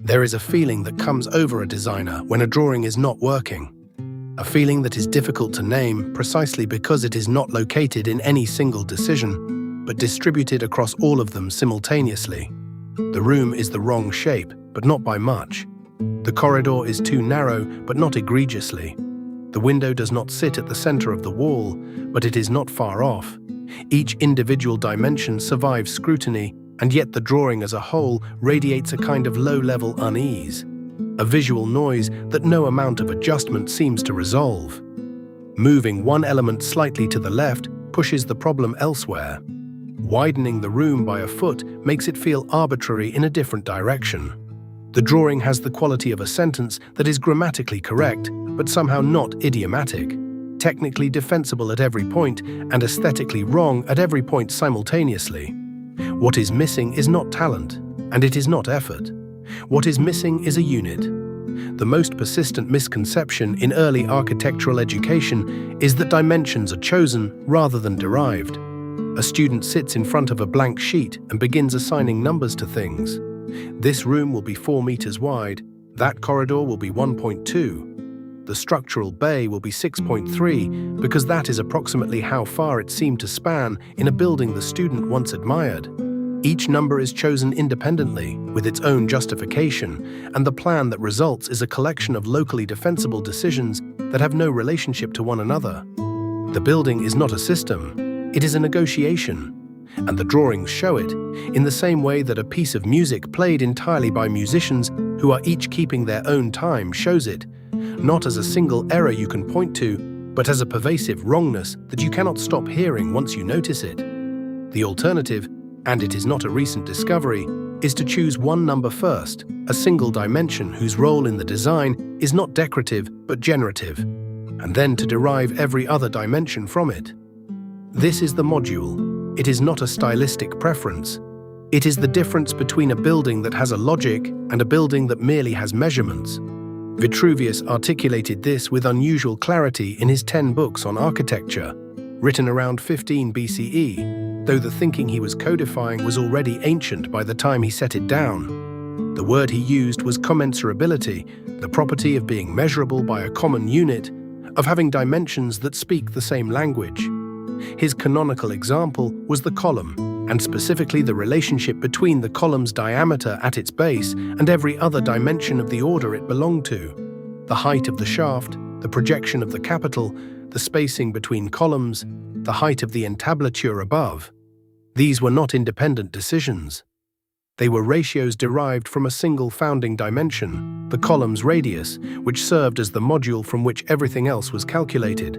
There is a feeling that comes over a designer when a drawing is not working. A feeling that is difficult to name precisely because it is not located in any single decision, but distributed across all of them simultaneously. The room is the wrong shape, but not by much. The corridor is too narrow, but not egregiously. The window does not sit at the center of the wall, but it is not far off. Each individual dimension survives scrutiny, and yet the drawing as a whole radiates a kind of low-level unease, a visual noise that no amount of adjustment seems to resolve. Moving one element slightly to the left pushes the problem elsewhere. Widening the room by a foot makes it feel arbitrary in a different direction. The drawing has the quality of a sentence that is grammatically correct, but somehow not idiomatic, technically defensible at every point and aesthetically wrong at every point simultaneously. What is missing is not talent, and it is not effort. What is missing is a unit. The most persistent misconception in early architectural education is that dimensions are chosen rather than derived. A student sits in front of a blank sheet and begins assigning numbers to things. This room will be 4 meters wide, that corridor will be 1.2. The structural bay will be 6.3 because that is approximately how far it seemed to span in a building the student once admired. Each number is chosen independently, with its own justification, and the plan that results is a collection of locally defensible decisions that have no relationship to one another. The building is not a system, it is a negotiation, and the drawings show it, in the same way that a piece of music played entirely by musicians who are each keeping their own time shows it, not as a single error you can point to, but as a pervasive wrongness that you cannot stop hearing once you notice it. The alternative, and it is not a recent discovery, is to choose one number first, a single dimension whose role in the design is not decorative but generative, and then to derive every other dimension from it. This is the module. It is not a stylistic preference. It is the difference between a building that has a logic and a building that merely has measurements. Vitruvius articulated this with unusual clarity in his 10 books on architecture, written around 15 BCE, though the thinking he was codifying was already ancient by the time he set it down. The word he used was commensurability, the property of being measurable by a common unit, of having dimensions that speak the same language. His canonical example was the column, and specifically the relationship between the column's diameter at its base and every other dimension of the order it belonged to. The height of the shaft, the projection of the capital, the spacing between columns, the height of the entablature above. These were not independent decisions. They were ratios derived from a single founding dimension, the column's radius, which served as the module from which everything else was calculated.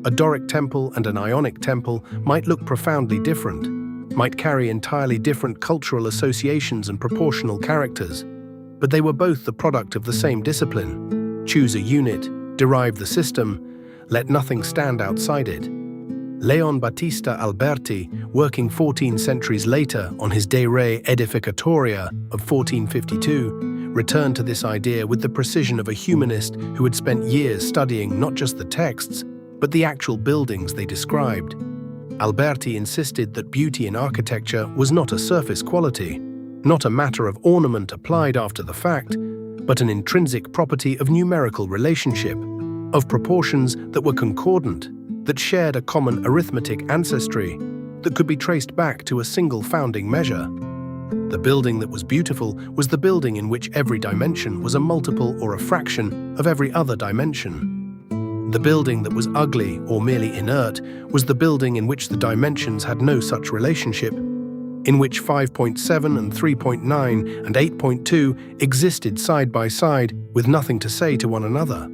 A Doric temple and an Ionic temple might look profoundly different, might carry entirely different cultural associations and proportional characters, but they were both the product of the same discipline. Choose a unit, derive the system, let nothing stand outside it. Leon Battista Alberti, working 14 centuries later on his De Re Edificatoria of 1452, returned to this idea with the precision of a humanist who had spent years studying not just the texts, but the actual buildings they described. Alberti insisted that beauty in architecture was not a surface quality, not a matter of ornament applied after the fact, but an intrinsic property of numerical relationship, of proportions that were concordant, that shared a common arithmetic ancestry, that could be traced back to a single founding measure. The building that was beautiful was the building in which every dimension was a multiple or a fraction of every other dimension. The building that was ugly or merely inert was the building in which the dimensions had no such relationship, in which 5.7 and 3.9 and 8.2 existed side by side with nothing to say to one another.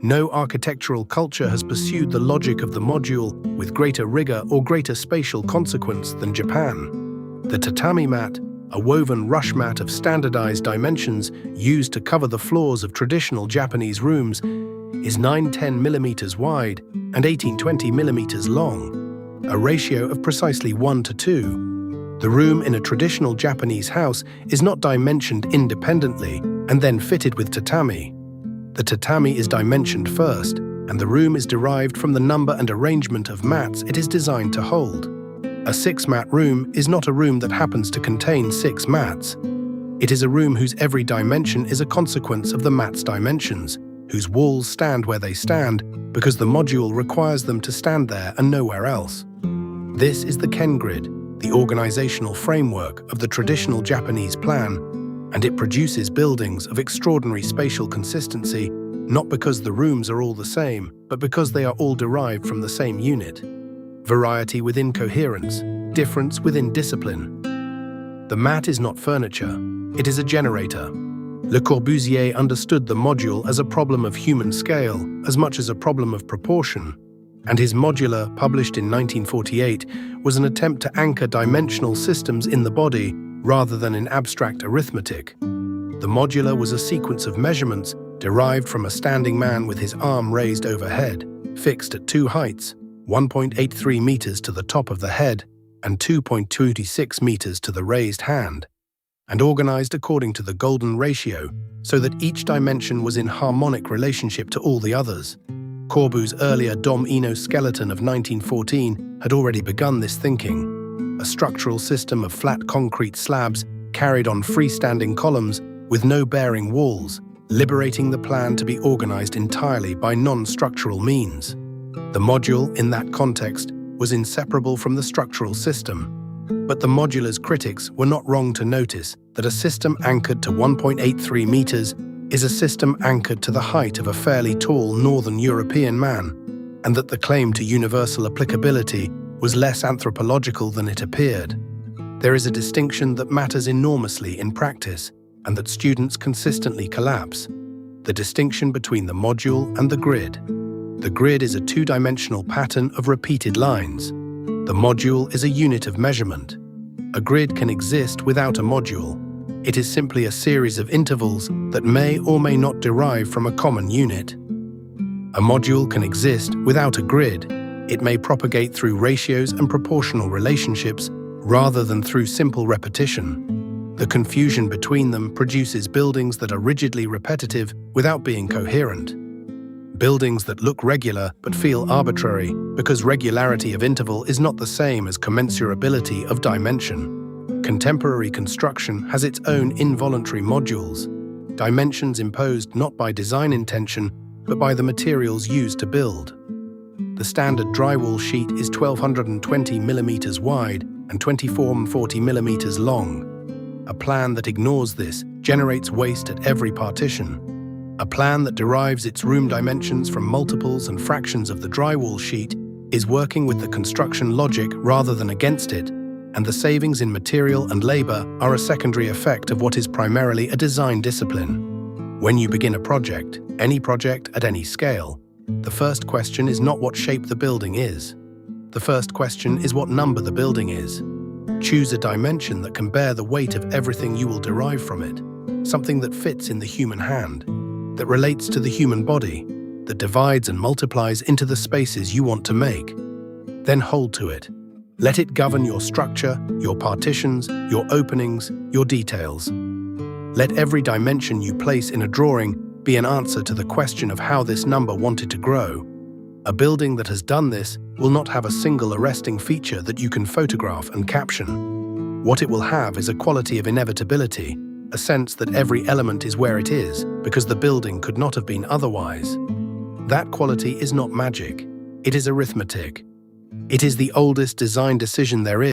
No architectural culture has pursued the logic of the module with greater rigor or greater spatial consequence than Japan. The tatami mat, a woven rush mat of standardized dimensions used to cover the floors of traditional Japanese rooms, is 910 millimeters wide and 1820 millimeters long, a ratio of precisely 1 to 2. The room in a traditional Japanese house is not dimensioned independently and then fitted with tatami. The tatami is dimensioned first, and the room is derived from the number and arrangement of mats it is designed to hold. A 6-mat room is not a room that happens to contain 6 mats. It is a room whose every dimension is a consequence of the mat's dimensions, whose walls stand where they stand because the module requires them to stand there and nowhere else. This is the Ken grid, the organizational framework of the traditional Japanese plan, and it produces buildings of extraordinary spatial consistency, not because the rooms are all the same, but because they are all derived from the same unit. Variety within coherence, difference within discipline. The mat is not furniture, it is a generator. Le Corbusier understood the module as a problem of human scale as much as a problem of proportion, and his Modulor, published in 1948, was an attempt to anchor dimensional systems in the body rather than in abstract arithmetic. The Modulor was a sequence of measurements derived from a standing man with his arm raised overhead, fixed at two heights, 1.83 meters to the top of the head and 2.26 meters to the raised hand, and organized according to the golden ratio so that each dimension was in harmonic relationship to all the others. Corbu's earlier Dom-Eno skeleton of 1914 had already begun this thinking, a structural system of flat concrete slabs carried on freestanding columns with no bearing walls, liberating the plan to be organized entirely by non-structural means. The module, in that context, was inseparable from the structural system. But the modulor's critics were not wrong to notice that a system anchored to 1.83 meters is a system anchored to the height of a fairly tall Northern European man, and that the claim to universal applicability was less anthropological than it appeared. There is a distinction that matters enormously in practice, and that students consistently collapse: the distinction between the module and the grid. The grid is a two-dimensional pattern of repeated lines. The module is a unit of measurement. A grid can exist without a module. It is simply a series of intervals that may or may not derive from a common unit. A module can exist without a grid. It may propagate through ratios and proportional relationships rather than through simple repetition. The confusion between them produces buildings that are rigidly repetitive without being coherent. Buildings that look regular but feel arbitrary because regularity of interval is not the same as commensurability of dimension. Contemporary construction has its own involuntary modules, dimensions imposed not by design intention but by the materials used to build. The standard drywall sheet is 1220 mm wide and 2440 mm long. A plan that ignores this generates waste at every partition. A plan that derives its room dimensions from multiples and fractions of the drywall sheet is working with the construction logic rather than against it, and the savings in material and labor are a secondary effect of what is primarily a design discipline. When you begin a project, any project at any scale, the first question is not what shape the building is. The first question is what number the building is. Choose a dimension that can bear the weight of everything you will derive from it, something that fits in the human hand, that relates to the human body, that divides and multiplies into the spaces you want to make. Then hold to it. Let it govern your structure, your partitions, your openings, your details. Let every dimension you place in a drawing be an answer to the question of how this number wanted to grow. A building that has done this will not have a single arresting feature that you can photograph and caption. What it will have is a quality of inevitability, a sense that every element is where it is because the building could not have been otherwise. That quality is not magic. It is arithmetic. It is the oldest design decision there is.